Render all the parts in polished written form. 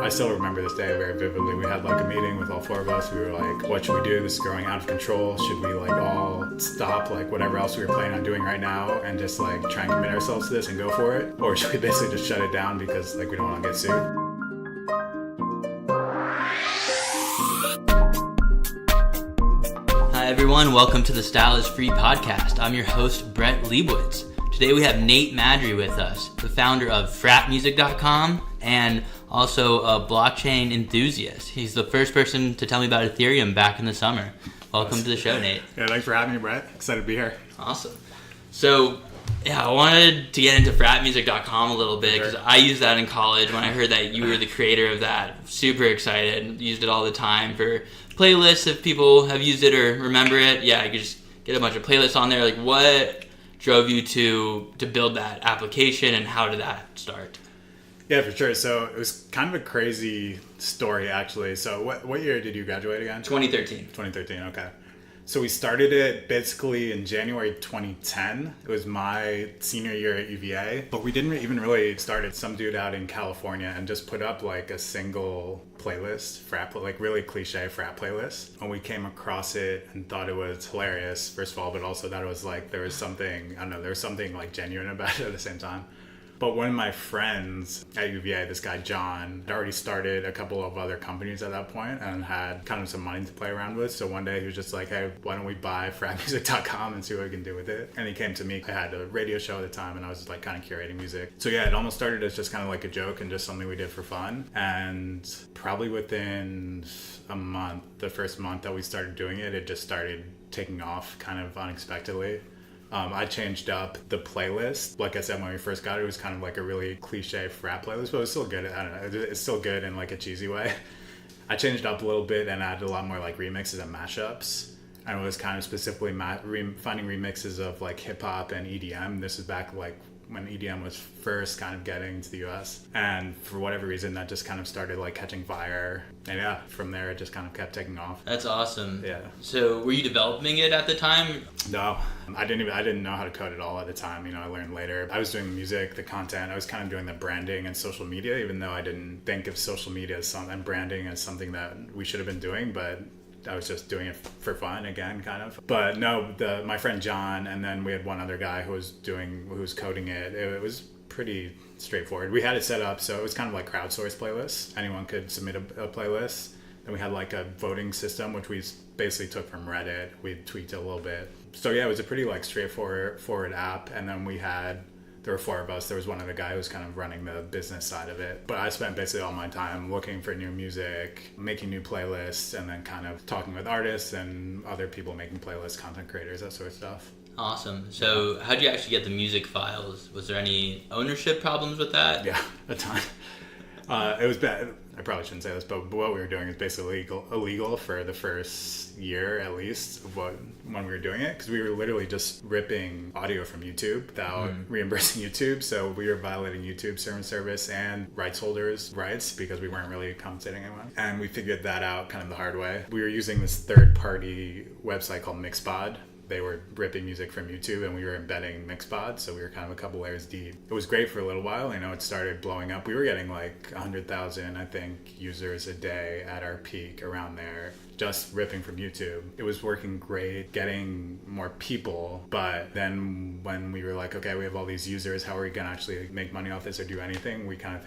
I still remember this day very vividly. We had like a meeting with all four of us. We were like, what should we do? This is growing out of control. Should we like all stop like whatever else we were planning on doing right now and just like try and commit ourselves to this and go for it? Or should we basically just shut it down because like we don't want to get sued? Hi everyone, welcome to the Style is Free podcast. I'm your host, Brett Liebowitz. Today we have Nate Maddrey with us, the founder of fratmusic.com and also a blockchain enthusiast. He's the first person to tell me about Ethereum back in the summer. Welcome to the show, Nate. Yeah, thanks for having me, Brett. Excited to be here. Awesome. So, I wanted to get into fratmusic.com a little bit because I used that in college. When I heard that you were the creator of that, super excited. Used it all the time for playlists if people have used it or remember it. Yeah, I could just get a bunch of playlists on there. Like, what drove you to build that application and how did that start? Yeah, for sure. So it was kind of a crazy story, actually. So what year did you graduate again? 2013. 2013, okay. So we started it basically in January 2010. It was my senior year at UVA, but we didn't even really start it. Some dude out in California and just put up like a single playlist, like really cliche frat playlist. And we came across it and thought it was hilarious, first of all, but also that it was like, there was something like genuine about it at the same time. But one of my friends at UVA, this guy John, had already started a couple of other companies at that point and had kind of some money to play around with. So one day he was just like, hey, why don't we buy fratmusic.com and see what we can do with it? And he came to me. I had a radio show at the time and I was just like kind of curating music. So yeah, it almost started as just kind of like a joke and just something we did for fun. And probably within a month, the first month that we started doing it, it just started taking off kind of unexpectedly. I changed up the playlist. Like I said, when we first got it, it was kind of like a really cliche frat playlist, but it was still good. I don't know. It's still good in like a cheesy way. I changed it up a little bit and added a lot more like remixes and mashups. And it was kind of specifically finding remixes of like hip hop and EDM. This is back like when EDM was first kind of getting to the US. And for whatever reason, that just kind of started like catching fire. And yeah, from there, it just kind of kept taking off. That's awesome. Yeah. So were you developing it at the time? No, I didn't know how to code at all at the time. I learned later. I was doing the music, the content. I was kind of doing the branding and social media, even though I didn't think of social media and branding as something that we should have been doing, but I was just doing it for fun again, kind of. But no, my friend John, and then we had one other guy who was coding it. It was pretty straightforward. We had it set up so it was kind of like crowdsourced playlists. Anyone could submit a playlist. Then we had like a voting system, which we basically took from Reddit. We tweaked it a little bit. So yeah, it was a pretty like straightforward app. And then there were four of us. There was one other guy who was kind of running the business side of it. But I spent basically all my time looking for new music, making new playlists, and then kind of talking with artists and other people making playlists, content creators, that sort of stuff. Awesome. So how'd you actually get the music files? Was there any ownership problems with that? Yeah, a ton. It was bad. I probably shouldn't say this, but what we were doing is basically illegal for the first year at least when we were doing it, because we were literally just ripping audio from YouTube without reimbursing YouTube. So we were violating YouTube service and rights holders' rights because we weren't really compensating anyone. And we figured that out kind of the hard way. We were using this third-party website called Mixpod. They were ripping music from YouTube and we were embedding Mixpod, so we were kind of a couple layers deep. It was great for a little while. It started blowing up. We were getting like 100,000, I think, users a day at our peak around there, just ripping from YouTube. It was working great, getting more people, but then when we were like, okay, we have all these users, how are we gonna actually make money off this or do anything? We kind of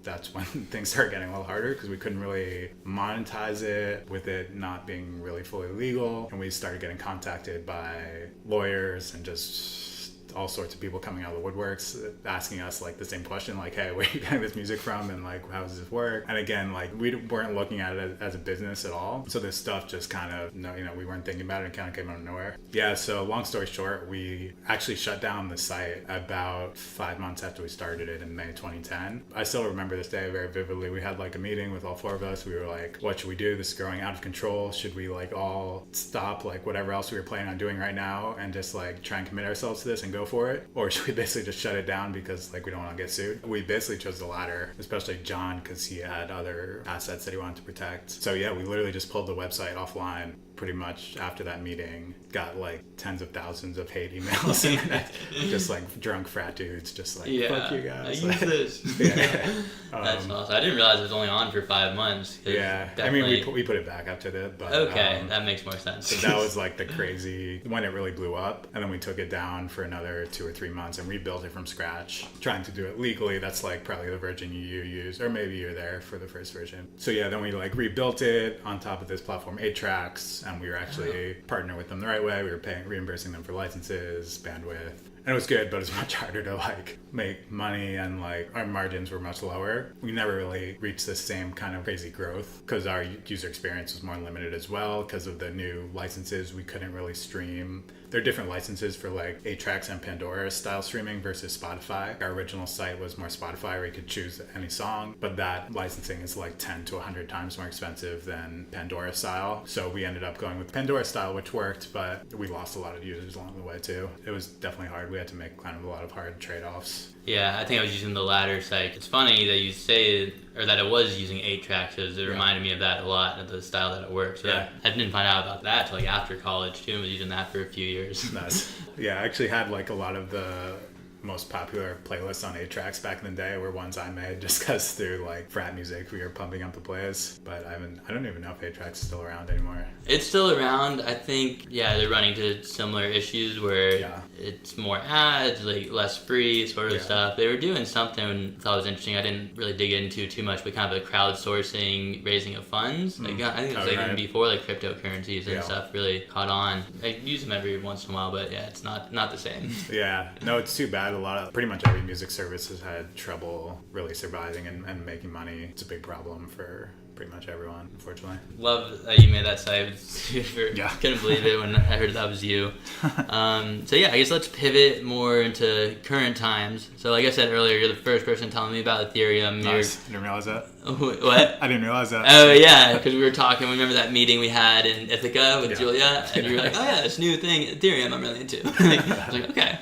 that's when things started getting a little harder because we couldn't really monetize it with it not being really fully legal. And we started getting contacted by lawyers and just all sorts of people coming out of the woodworks asking us like the same question, like, hey, where are you getting this music from and like how does this work? And again, like we weren't looking at it as a business at all, so this stuff just kind of we weren't thinking about it and kind of came out of nowhere. Yeah, so long story short, we actually shut down the site about 5 months after we started it in May 2010. I still remember this day very vividly. We had like a meeting with all four of us. We were like, what should we do? This is growing out of control. Should we like all stop like whatever else we were planning on doing right now and just like try and commit ourselves to this and go for it? Or should we basically just shut it down because like we don't want to get sued? We basically chose the latter, especially John, because he had other assets that he wanted to protect. So yeah, we literally just pulled the website offline pretty much after that meeting got like tens of thousands of hate emails and just like drunk frat dudes just like, fuck you guys. I use this. Yeah. That's awesome. I didn't realize it was only on for 5 months. Yeah. Definitely... I mean, we put it back after that. But, okay, that makes more sense. So that was like the crazy, when it really blew up. And then we took it down for another 2 or 3 months and rebuilt it from scratch. Trying to do it legally. That's like probably the version you use, or maybe you're there for the first version. So yeah, then we like rebuilt it on top of this platform, 8 tracks, and we were actually partnering with them the right way. We were reimbursing them for licenses, bandwidth. And it was good, but it was much harder to like make money, and like our margins were much lower. We never really reached the same kind of crazy growth because our user experience was more limited as well because of the new licenses. We couldn't really stream. There are different licenses for like 8 tracks and Pandora style streaming versus Spotify. Our original site was more Spotify where you could choose any song, but that licensing is like 10 to 100 times more expensive than Pandora style. So we ended up going with Pandora style, which worked, but we lost a lot of users along the way too. It was definitely hard. We had to make kind of a lot of hard trade-offs. Yeah, I think I was using the latter site. It's funny that you say, or that it was using 8 tracks, because it reminded me of that a lot, of the style that it worked. So I didn't find out about that till like after college too, and was using that for a few years. Nice. Yeah, I actually had like a lot of the most popular playlists on 8 tracks back in the day were ones I made just because through like frat music we were pumping up the plays. But I don't even know if 8 tracks is still around anymore. It's still around. I think they're running to similar issues where it's more ads, like less free sort of stuff. They were doing something I thought was interesting. I didn't really dig into too much, but kind of a crowdsourcing raising of funds. Like, I think it was even before like cryptocurrencies and stuff really caught on. I use them every once in a while, but it's not the same. Yeah, no, it's too bad. Pretty much every music service has had trouble really surviving and making money. It's a big problem for pretty much everyone, unfortunately. Love that you made that site. Super. Couldn't believe it when I heard that was you. So yeah, I guess let's pivot more into current times. So like I said earlier, you're the first person telling me about Ethereum. Nice. I didn't realize that. What? I didn't realize that. Oh yeah, because we were talking. Remember that meeting we had in Ithaca with Julia, and you were like, "Oh yeah, this new thing, Ethereum, I'm really into." I was like, "Okay,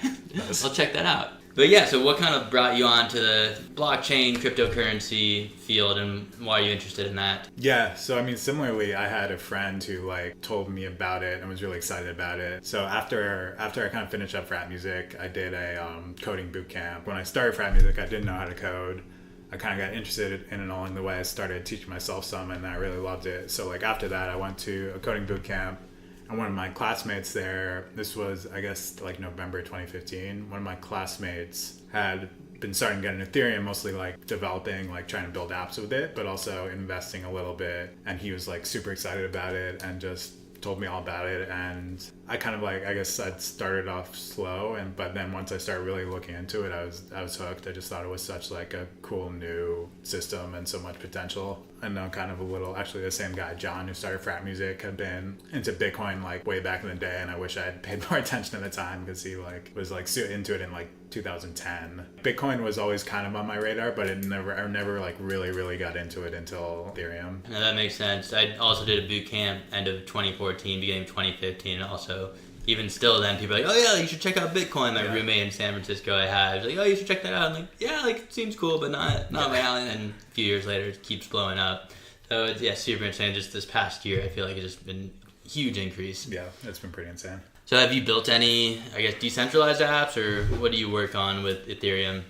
I'll check that out." But yeah, so what kind of brought you on to the blockchain cryptocurrency field, and why are you interested in that? Yeah, so I mean, similarly, I had a friend who like told me about it and was really excited about it. So after I kind of finished up frat music, I did a coding boot camp. When I started frat music, I didn't know how to code. I kind of got interested in it along the way. I started teaching myself some, and I really loved it. So like after that, I went to a coding boot camp. And one of my classmates there, this was, I guess, like November 2015, one of my classmates had been starting getting Ethereum, mostly like developing, like trying to build apps with it, but also investing a little bit. And he was like super excited about it and just told me all about it. And I kind of like, I guess I'd started off slow, but then once I started really looking into it, I was hooked. I just thought it was such like a cool new system and so much potential. I know kind of a little, actually the same guy, John, who started frat music, had been into Bitcoin like way back in the day, and I wish I had paid more attention at the time because he like was like into it in like 2010. Bitcoin was always kind of on my radar, but I never like really got into it until Ethereum. No, that makes sense. I also did a boot camp end of 2014, beginning of 2015, and also even still then people are like, oh yeah, you should check out Bitcoin. My roommate in San Francisco I had was like, oh, you should check that out. I'm like, yeah, like it seems cool, but not my alley. And a few years later it keeps blowing up. So it's super insane. Just this past year I feel like it's just been a huge increase. Yeah, it's been pretty insane. So have you built any, I guess, decentralized apps, or what do you work on with Ethereum?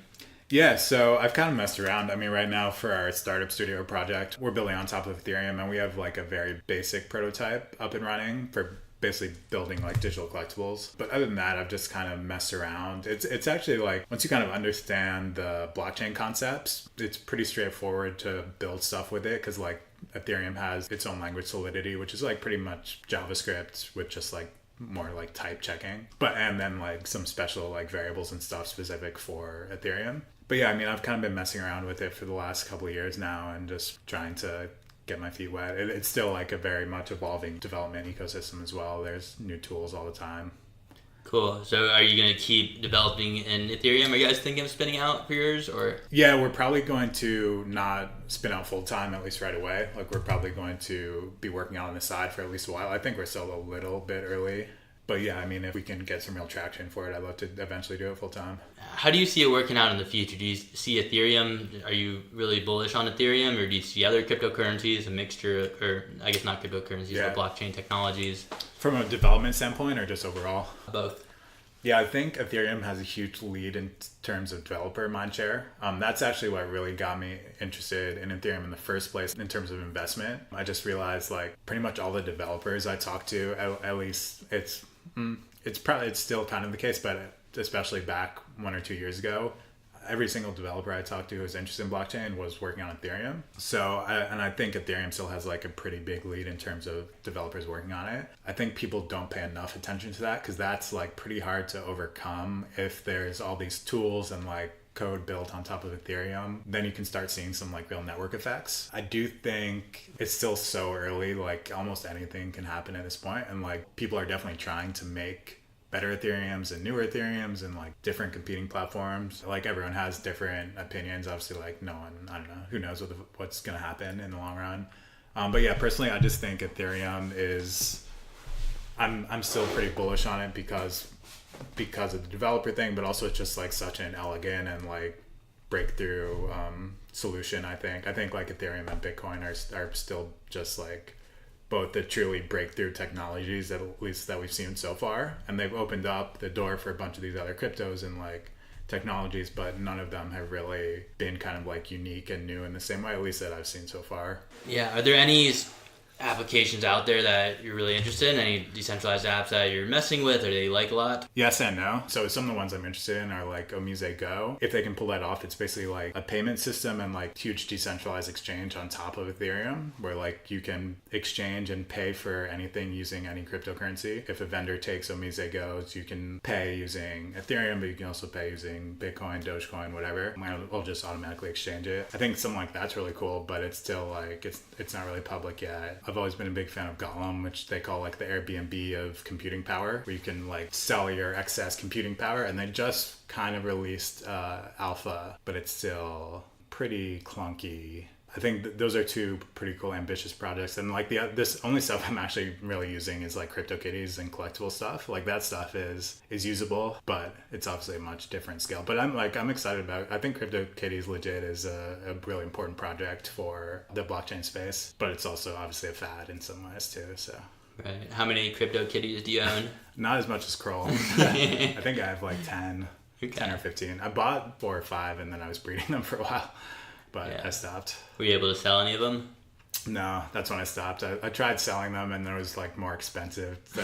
Yeah, so I've kind of messed around. I mean, right now for our startup studio project, we're building on top of Ethereum, and we have like a very basic prototype up and running for basically building like digital collectibles. But other than that, I've just kind of messed around. It's actually like, once you kind of understand the blockchain concepts, it's pretty straightforward to build stuff with it, because like Ethereum has its own language, Solidity, which is like pretty much JavaScript with just like more like type checking, and then like some special like variables and stuff specific for Ethereum. But yeah, I mean, I've kind of been messing around with it for the last couple of years now and just trying to get my feet wet. It's still like a very much evolving development ecosystem as well. There's new tools all the time. Cool. So are you going to keep developing in Ethereum? Are you guys thinking of spinning out for yours, or? Yeah, we're probably going to not spin out full time, at least right away. Like we're probably going to be working out on the side for at least a while. I think we're still a little bit early But yeah, I mean, if we can get some real traction for it, I'd love to eventually do it full time. How do you see it working out in the future? Do you see Ethereum? Are you really bullish on Ethereum, or do you see other cryptocurrencies, a mixture, or I guess not cryptocurrencies, but blockchain technologies? From a development standpoint or just overall? Both. Yeah, I think Ethereum has a huge lead in terms of developer mindshare. That's actually what really got me interested in Ethereum in the first place in terms of investment. I just realized like pretty much all the developers I talk to, at least it's still kind of the case, but especially back 1 or 2 years ago, every single developer I talked to who was interested in blockchain was working on Ethereum. So, I think Ethereum still has like a pretty big lead in terms of developers working on it. I think people don't pay enough attention to that because that's like pretty hard to overcome if there's all these tools and like code built on top of Ethereum. Then you can start seeing some like real network effects. I do think it's still so early, like almost anything can happen at this point, and like people are definitely trying to make better Ethereums and newer Ethereums and like different competing platforms. Like everyone has different opinions. Obviously, like no one, I don't know, who knows what's going to happen in the long run. But yeah, personally, I just think Ethereum is, I'm still pretty bullish on it because of the developer thing, but also it's just like such an elegant and like breakthrough solution. I think like Ethereum and Bitcoin are still just like both the truly breakthrough technologies at least that we've seen so far, and they've opened up the door for a bunch of these other cryptos and like technologies, but none of them have really been kind of like unique and new in the same way, at least that I've seen so far. Yeah, are there any applications out there that you're really interested in? Any decentralized apps that you're messing with or that you like a lot? Yes and no. So some of the ones I'm interested in are like Omise Go. If they can pull that off, it's basically like a payment system and like huge decentralized exchange on top of Ethereum where like you can exchange and pay for anything using any cryptocurrency. If a vendor takes Omise Go's, you can pay using Ethereum, but you can also pay using Bitcoin, Dogecoin, whatever. We'll just automatically exchange it. I think something like that's really cool, but it's still like it's not really public yet. I've always been a big fan of Golem, which they call like the Airbnb of computing power, where you can like sell your excess computing power, and they just kind of released alpha, but it's still pretty clunky. I think those are two pretty cool, ambitious projects. And like this only stuff I'm actually really using is like CryptoKitties and collectible stuff. Like that stuff is usable, but it's obviously a much different scale. But I'm excited about it. I think CryptoKitties legit is a really important project for the blockchain space, but it's also obviously a fad in some ways too. So. Right. How many CryptoKitties do you own? Not as much as Kroll. I think I have like 10 or 15. I bought 4 or 5 and then I was breeding them for a while. But I stopped. Were you able to sell any of them? No, that's when I stopped. I tried selling them and it was like more expensive to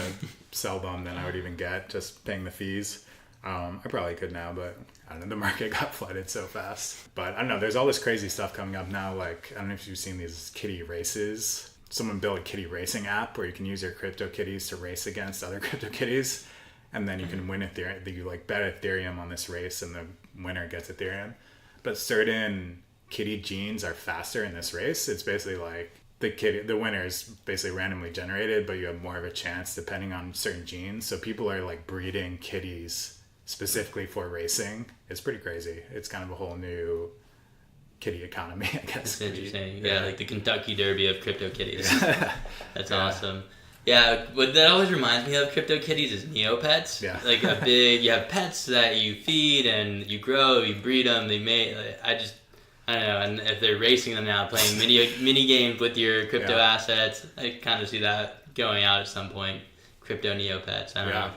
sell them than I would even get just paying the fees. I probably could now, but I don't know, the market got flooded so fast. But I don't know, there's all this crazy stuff coming up now. Like, I don't know if you've seen these kitty races. Someone built a kitty racing app where you can use your CryptoKitties to race against other CryptoKitties. And then you can win Ethereum. You like bet Ethereum on this race and the winner gets Ethereum. But certain kitty genes are faster in this race. It's basically like the winner is basically randomly generated, but you have more of a chance depending on certain genes. So people are like breeding kitties specifically for racing. It's pretty crazy. It's kind of a whole new kitty economy, I guess. That's interesting. Yeah, like the Kentucky Derby of CryptoKitties. That's awesome. Yeah, what that always reminds me of CryptoKitties is Neopets. Yeah. Like you have pets that you feed and you grow, you breed them, they mate. I don't know, and if they're racing them now, playing mini games with your crypto assets, I kind of see that going out at some point. Crypto Neopets, I don't know.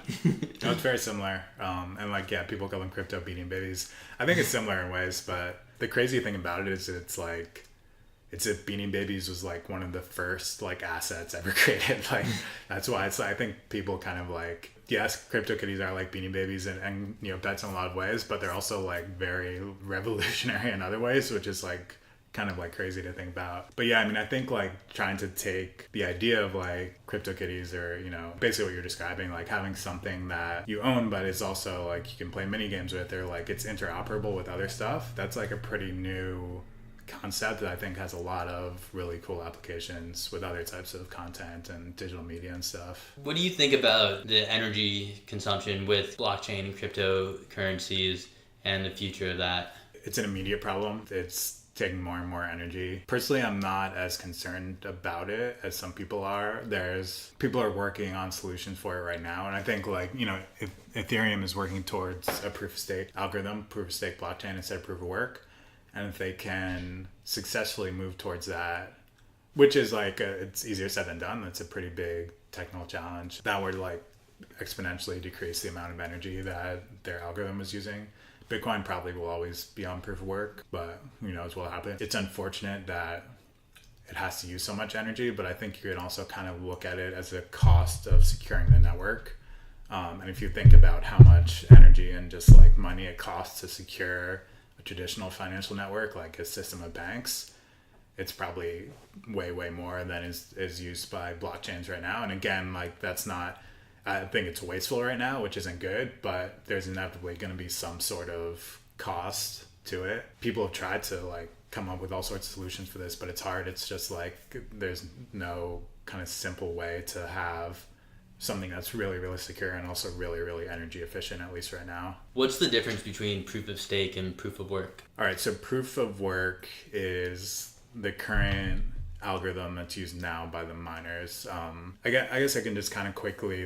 No, it's very similar. And like, people call them crypto beating babies. I think it's similar in ways, but the crazy thing about it is it's Beanie Babies was like one of the first like assets ever created. Like that's why I think people kind of like, yes, CryptoKitties are like Beanie Babies and pets in a lot of ways, but they're also like very revolutionary in other ways, which is like kind of like crazy to think about. But yeah, I mean, I think like trying to take the idea of like CryptoKitties or, basically what you're describing, like having something that you own, but it's also like you can play mini games with, or like it's interoperable with other stuff. That's like a pretty new concept that I think has a lot of really cool applications with other types of content and digital media and stuff. What do you think about the energy consumption with blockchain and cryptocurrencies and the future of that? It's an immediate problem. It's taking more and more energy. Personally, I'm not as concerned about it as some people are. People are working on solutions for it right now. And I think if Ethereum is working towards a proof of stake algorithm, proof of stake blockchain instead of proof of work. And if they can successfully move towards that, which is it's easier said than done. That's a pretty big technical challenge. That would exponentially decrease the amount of energy that their algorithm is using. Bitcoin probably will always be on proof of work, but who knows what will happen. It's unfortunate that it has to use so much energy, but I think you can also kind of look at it as a cost of securing the network. And if you think about how much energy and just money it costs to secure a traditional financial network, like a system of banks, it's probably way, way more than is used by blockchains right now. And again, that's not, I think it's wasteful right now, which isn't good, but there's inevitably going to be some sort of cost to it. People have tried to come up with all sorts of solutions for this, but it's hard. It's just there's no kind of simple way to have something that's really, really secure and also really, really energy efficient, at least right now. What's the difference between proof of stake and proof of work? All right, so proof of work is the current algorithm that's used now by the miners. I guess I can just kind of quickly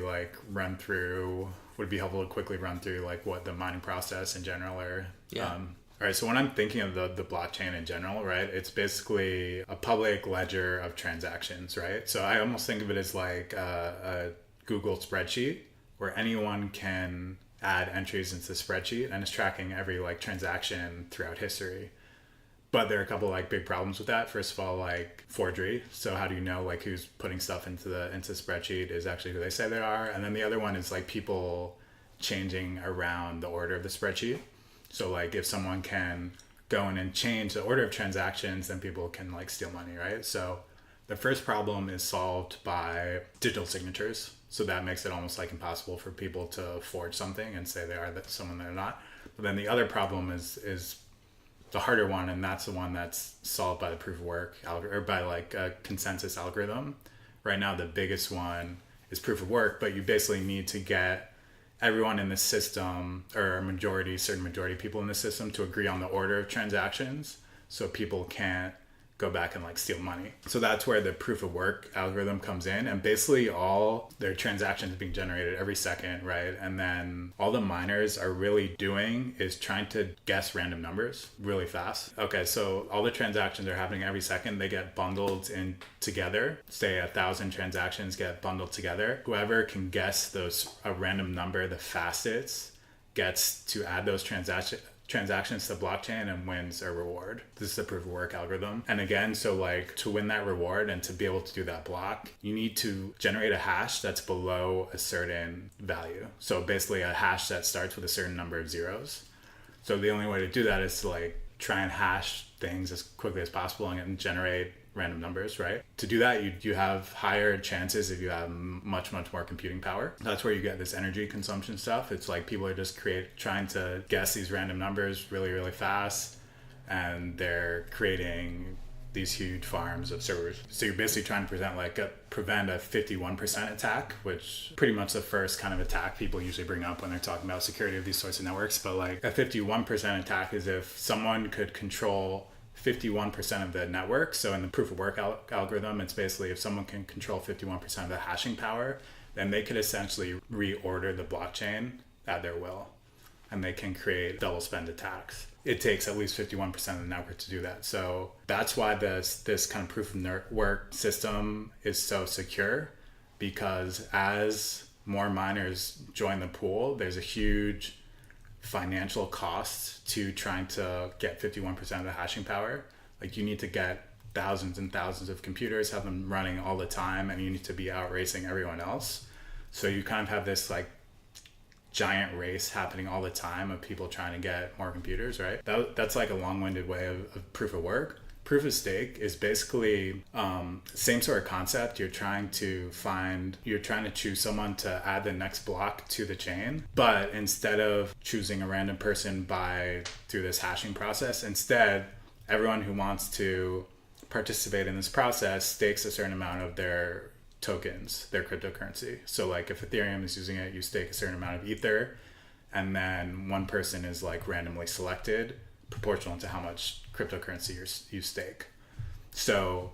run through, would be helpful to quickly run through what the mining process in general are. Yeah. All right, so when I'm thinking of the blockchain in general, right, it's basically a public ledger of transactions, right? So I almost think of it as a Google spreadsheet where anyone can add entries into the spreadsheet and it's tracking every transaction throughout history. But there are a couple big problems with that. First of all, forgery. So how do you know who's putting stuff into the spreadsheet is actually who they say they are? And then the other one is people changing around the order of the spreadsheet. So if someone can go in and change the order of transactions, then people can steal money, right? So the first problem is solved by digital signatures. So that makes it almost impossible for people to forge something and say they are someone they're not. But then the other problem is the harder one, and that's the one that's solved by the proof of work or by a consensus algorithm. Right now, the biggest one is proof of work, but you basically need to get everyone in the system, or a certain majority of people in the system, to agree on the order of transactions, so people can't go back and steal money. So that's where the proof of work algorithm comes in, and basically all their transactions being generated every second, right? And then all the miners are really doing is trying to guess random numbers really fast. Okay, so all the transactions are happening every second. They get bundled in together. Say 1,000 transactions get bundled together. Whoever can guess a random number the fastest gets to add those transactions to blockchain and wins a reward. This is the proof of work algorithm. And again, so to win that reward and to be able to do that block, you need to generate a hash that's below a certain value. So basically a hash that starts with a certain number of zeros. So the only way to do that is to try and hash things as quickly as possible and generate random numbers, right? To do that, you have higher chances if you have much, much more computing power. That's where you get this energy consumption stuff. It's people are just trying to guess these random numbers really, really fast, and they're creating these huge farms of servers. So you're basically trying to prevent a 51% attack, which pretty much the first kind of attack people usually bring up when they're talking about security of these sorts of networks. But a 51% attack is if someone could control 51% of the network. So in the proof of work algorithm, it's basically if someone can control 51% of the hashing power, then they could essentially reorder the blockchain at their will, and they can create double spend attacks. It takes at least 51% of the network to do that. So that's why this kind of proof of work system is so secure, because as more miners join the pool, there's a huge financial cost to trying to get 51% of the hashing power. You need to get thousands and thousands of computers, have them running all the time, and you need to be outracing everyone else. So you kind of have this giant race happening all the time of people trying to get more computers, right? That's a long-winded way of proof of work. Proof of stake is basically same sort of concept. You're trying to choose someone to add the next block to the chain, but instead of choosing a random person through this hashing process, instead everyone who wants to participate in this process stakes a certain amount of their tokens, their cryptocurrency. So if Ethereum is using it, you stake a certain amount of Ether, and then one person is randomly selected proportional to how much cryptocurrency you stake. So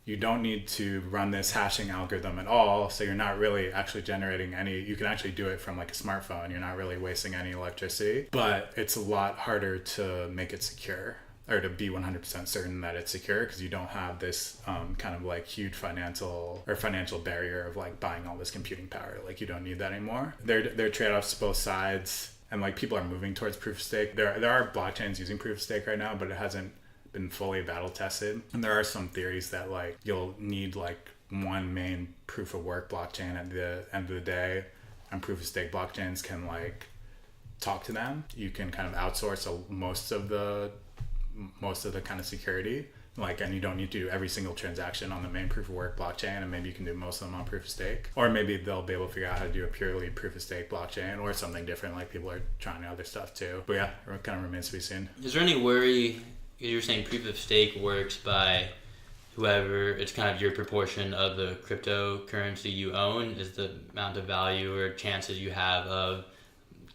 you don't need to run this hashing algorithm at all. So you're not really actually generating any, you can actually do it from like a smartphone. You're not really wasting any electricity, but it's a lot harder to make it secure, or to be 100% certain that it's secure, because you don't have this kind of like huge financial barrier of like buying all this computing power. Like you don't need that anymore. There are trade-offs to both sides, and like people are moving towards proof of stake. There are blockchains using proof of stake right now, but it hasn't been fully battle tested. And there are some theories that like you'll need like one main proof of work blockchain at the end of the day, and proof of stake blockchains can like talk to them. You can kind of outsource most of the kind of security, like, and you don't need to do every single transaction on the main proof of work blockchain, and maybe you can do most of them on proof of stake, or maybe they'll be able to figure out how to do a purely proof of stake blockchain or something different. Like people are trying other stuff too, but yeah, it kind of remains to be seen. Is there any worry, you're saying proof of stake works by whoever, it's kind of your proportion of the cryptocurrency you own is the amount of value or chances you have of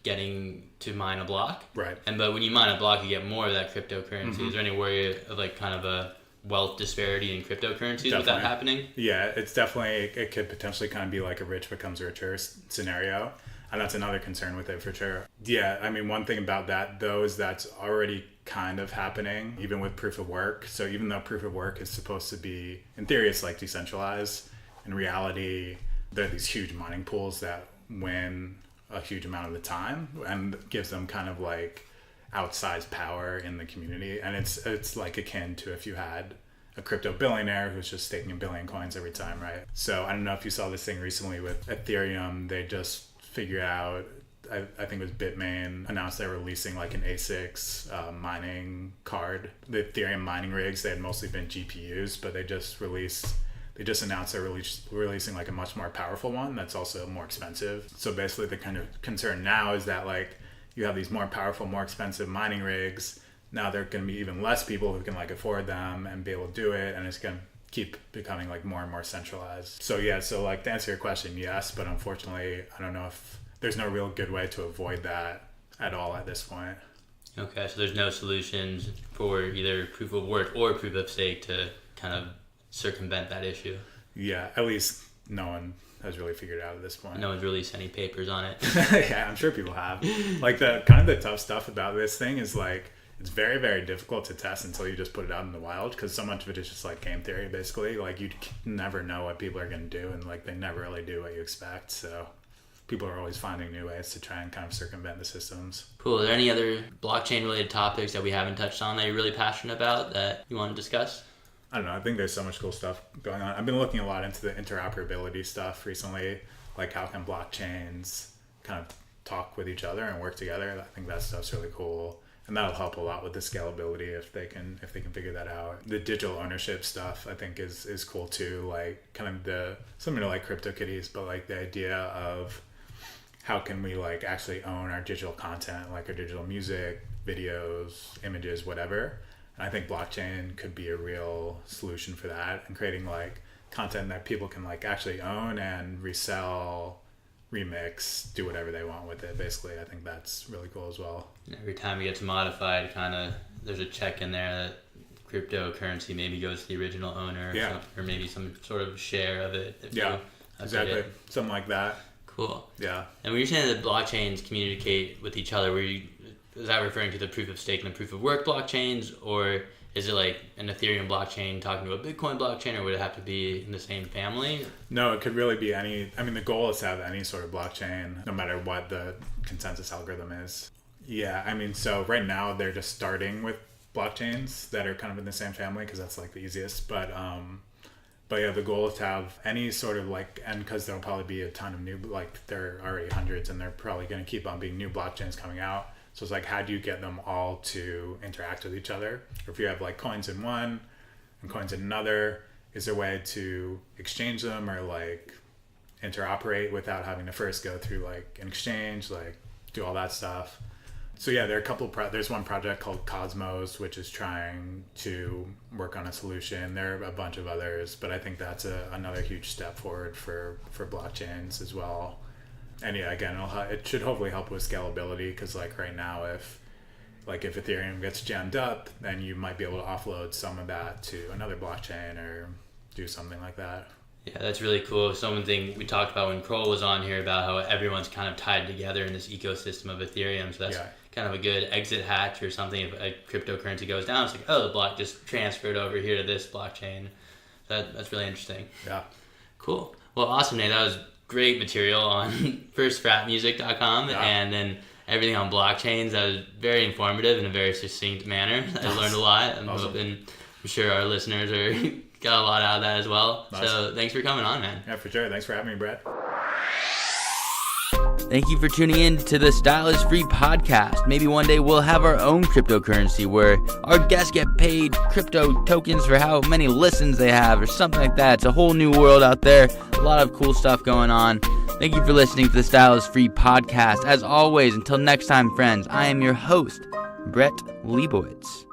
getting to mine a block, right? But when you mine a block, you get more of that cryptocurrency. Mm-hmm. Is there any worry of like kind of a wealth disparity in cryptocurrencies with that happening? Yeah, it's definitely, it could potentially kind of be like a rich becomes richer scenario, and that's another concern with it for sure. Yeah, I mean, one thing about that though is that's already kind of happening even with proof of work. So even though proof of work is supposed to be, in theory, it's like decentralized, in reality there are these huge mining pools that win a huge amount of the time and gives them kind of like outsized power in the community. And it's like akin to if you had a crypto billionaire who's just staking a billion coins every time, right? So I don't know if you saw this thing recently with Ethereum. They just figured out, I think it was Bitmain, announced they're releasing like an A6 mining card. The Ethereum mining rigs, they had mostly been GPUs, but they just announced they're releasing like a much more powerful one that's also more expensive. So basically the kind of concern now is that like you have these more powerful, more expensive mining rigs. Now there are going to be even less people who can like afford them and be able to do it, and it's going to keep becoming like more and more centralized. So yeah, so like to answer your question, yes, but unfortunately I don't know if there's no real good way to avoid that at all at this point. Okay, so there's no solutions for either proof of work or proof of stake to kind of circumvent that issue. Yeah, at least no one has really figured it out at this point. No one's released any papers on it. Yeah, I'm sure people have. Like the kind of the tough stuff about this thing is like it's very, very difficult to test until you just put it out in the wild, because so much of it is just like game theory basically. Like you never know what people are going to do, and like they never really do what you expect. So people are always finding new ways to try and kind of circumvent the systems. Cool. Are there any other blockchain related topics that we haven't touched on that you're really passionate about that you want to discuss? I don't know. I think there's so much cool stuff going on. I've been looking a lot into the interoperability stuff recently, like how can blockchains kind of talk with each other and work together. I think that stuff's really cool, and that'll help a lot with the scalability if they can figure that out. The digital ownership stuff I think is cool too, like kind of similar to like CryptoKitties, but like the idea of how can we like actually own our digital content, like our digital music, videos, images, whatever. And I think blockchain could be a real solution for that, and creating like content that people can like actually own and resell, remix, do whatever they want with it. Basically, I think that's really cool as well. Every time it gets modified, kind of there's a check in there that cryptocurrency maybe goes to the original owner, or maybe some sort of share of it. Exactly. Something like that. Cool. Yeah. And when you're saying that blockchains communicate with each other, is that referring to the proof of stake and the proof of work blockchains, or is it like an Ethereum blockchain talking to a Bitcoin blockchain, or would it have to be in the same family? No, it could really be any. I mean, the goal is to have any sort of blockchain, no matter what the consensus algorithm is. Yeah, I mean, so right now they're just starting with blockchains that are kind of in the same family because that's like the easiest. But yeah, the goal is to have any sort of like, and because there'll probably be a ton of new, like there are already hundreds, and they're probably going to keep on being new blockchains coming out. So it's like, how do you get them all to interact with each other? Or if you have like coins in one and coins in another, is there a way to exchange them or like interoperate without having to first go through like an exchange, like do all that stuff? So yeah, there are a couple there's one project called Cosmos, which is trying to work on a solution. There are a bunch of others, but I think that's another huge step forward for blockchains as well. And yeah, again, it should hopefully help with scalability, because like right now, if like if Ethereum gets jammed up, then you might be able to offload some of that to another blockchain or do something like that. Yeah, that's really cool. So one thing we talked about when Kroll was on here about how everyone's kind of tied together in this ecosystem of Ethereum. So that's kind of a good exit hatch or something. If a cryptocurrency goes down, it's like, oh, the block just transferred over here to this blockchain. That's really interesting. Yeah. Cool. Well, awesome, Nate. That was great material on first fratmusic.com and then everything on blockchains. That was very informative in a very succinct manner. I learned a lot. I'm sure our listeners are got a lot out of that as well. Nice. So thanks for coming on, man. Yeah, for sure. Thanks for having me, Brett. Thank you for tuning in to the Style is Free podcast. Maybe one day we'll have our own cryptocurrency where our guests get paid crypto tokens for how many listens they have or something like that. It's a whole new world out there. A lot of cool stuff going on. Thank you for listening to the Style is Free podcast. As always, until next time, friends, I am your host, Brett Leibowitz.